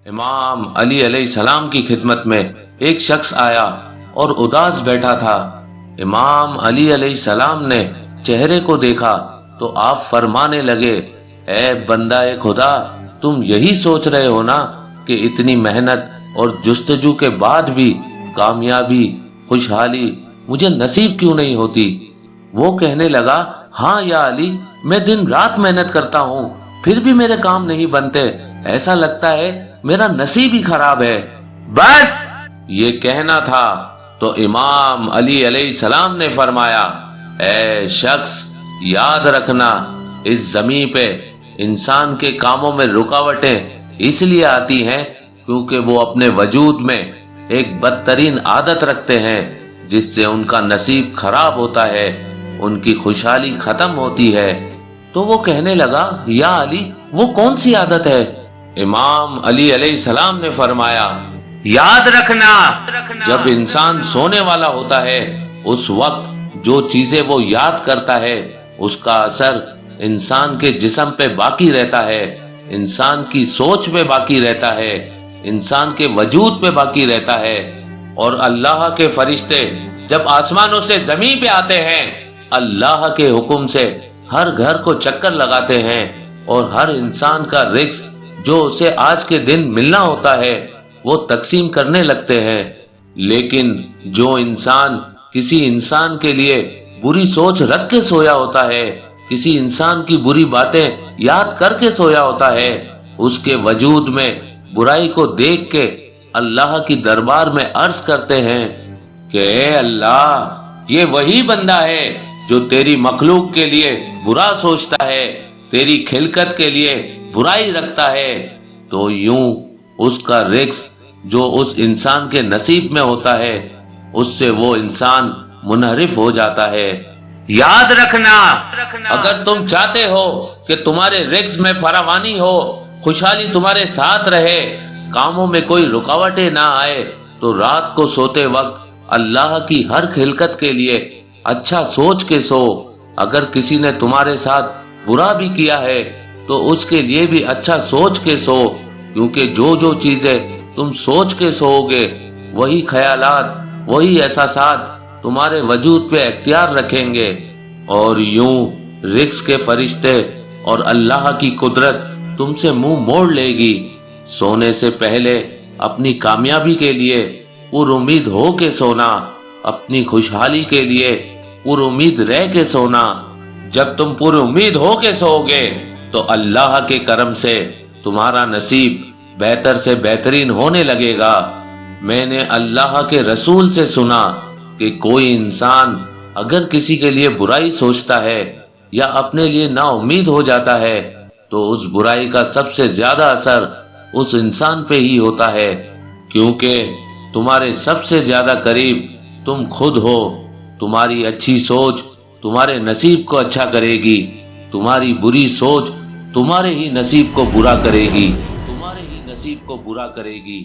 امام علی علیہ السلام کی خدمت میں ایک شخص آیا اور اداس بیٹھا تھا۔ امام علی علیہ السلام نے چہرے کو دیکھا تو آپ فرمانے لگے، اے بندہ خدا، تم یہی سوچ رہے ہو نا کہ اتنی محنت اور جستجو کے بعد بھی کامیابی، خوشحالی مجھے نصیب کیوں نہیں ہوتی؟ وہ کہنے لگا، ہاں یا علی، میں دن رات محنت کرتا ہوں، پھر بھی میرے کام نہیں بنتے، ایسا لگتا ہے میرا نصیب ہی خراب ہے۔ بس یہ کہنا تھا تو امام علی علیہ السلام نے فرمایا، اے شخص، یاد رکھنا، اس زمین پہ انسان کے کاموں میں رکاوٹیں اس لیے آتی ہیں کیونکہ وہ اپنے وجود میں ایک بدترین عادت رکھتے ہیں جس سے ان کا نصیب خراب ہوتا ہے، ان کی خوشحالی ختم ہوتی ہے۔ تو وہ کہنے لگا، یا علی، وہ کون سی عادت ہے؟ امام علی علیہ السلام نے فرمایا، یاد رکھنا، جب انسان سونے والا ہوتا ہے اس وقت جو چیزیں وہ یاد کرتا ہے اس کا اثر انسان کے جسم پہ باقی رہتا ہے، انسان کی سوچ پہ باقی رہتا ہے، انسان کے وجود پہ باقی رہتا ہے۔ اور اللہ کے فرشتے جب آسمانوں سے زمین پہ آتے ہیں، اللہ کے حکم سے ہر گھر کو چکر لگاتے ہیں اور ہر انسان کا رزق جو اسے آج کے دن ملنا ہوتا ہے وہ تقسیم کرنے لگتے ہیں۔ لیکن جو انسان کسی انسان کے لیے بری سوچ رکھ کے سویا ہوتا ہے، کسی انسان کی بری باتیں یاد کر کے سویا ہوتا ہے، اس کے وجود میں برائی کو دیکھ کے اللہ کی دربار میں عرض کرتے ہیں کہ اے اللہ، یہ وہی بندہ ہے جو تیری مخلوق کے لیے برا سوچتا ہے، تیری خلقت کے لیے برائی رکھتا ہے۔ تو یوں اس کا رزق جو اس انسان کے نصیب میں ہوتا ہے اس سے وہ انسان منحرف ہو جاتا ہے۔ یاد رکھنا، اگر تم چاہتے ہو کہ تمہارے رزق میں فراوانی ہو، خوشحالی تمہارے ساتھ رہے، کاموں میں کوئی رکاوٹیں نہ آئے، تو رات کو سوتے وقت اللہ کی ہر خلقت کے لیے اچھا سوچ کے سو۔ اگر کسی نے تمہارے ساتھ برا بھی کیا ہے تو اس کے لیے بھی اچھا سوچ کے سو، کیونکہ جو چیزیں تم سوچ کے سو گے وہی خیالات، وہی احساسات تمہارے وجود پہ اختیار رکھیں گے۔ اور یوں رزق کے فرشتے اور اللہ کی قدرت تم سے منہ موڑ لے گی۔ سونے سے پہلے اپنی کامیابی کے لیے پر امید ہو کے سونا، اپنی خوشحالی کے لیے پر امید رہ کے سونا۔ جب تم پر امید ہو کے سو گے تو اللہ کے کرم سے تمہارا نصیب بہتر سے بہترین ہونے لگے گا۔ میں نے اللہ کے رسول سے سنا کہ کوئی انسان اگر کسی کے لیے برائی سوچتا ہے یا اپنے لیے نا امید ہو جاتا ہے تو اس برائی کا سب سے زیادہ اثر اس انسان پہ ہی ہوتا ہے، کیونکہ تمہارے سب سے زیادہ قریب تم خود ہو۔ تمہاری اچھی سوچ تمہارے نصیب کو اچھا کرے گی، تمہاری بری سوچ تمہارے ہی نصیب کو برا کرے گی، تمہارے ہی نصیب کو برا کرے گی۔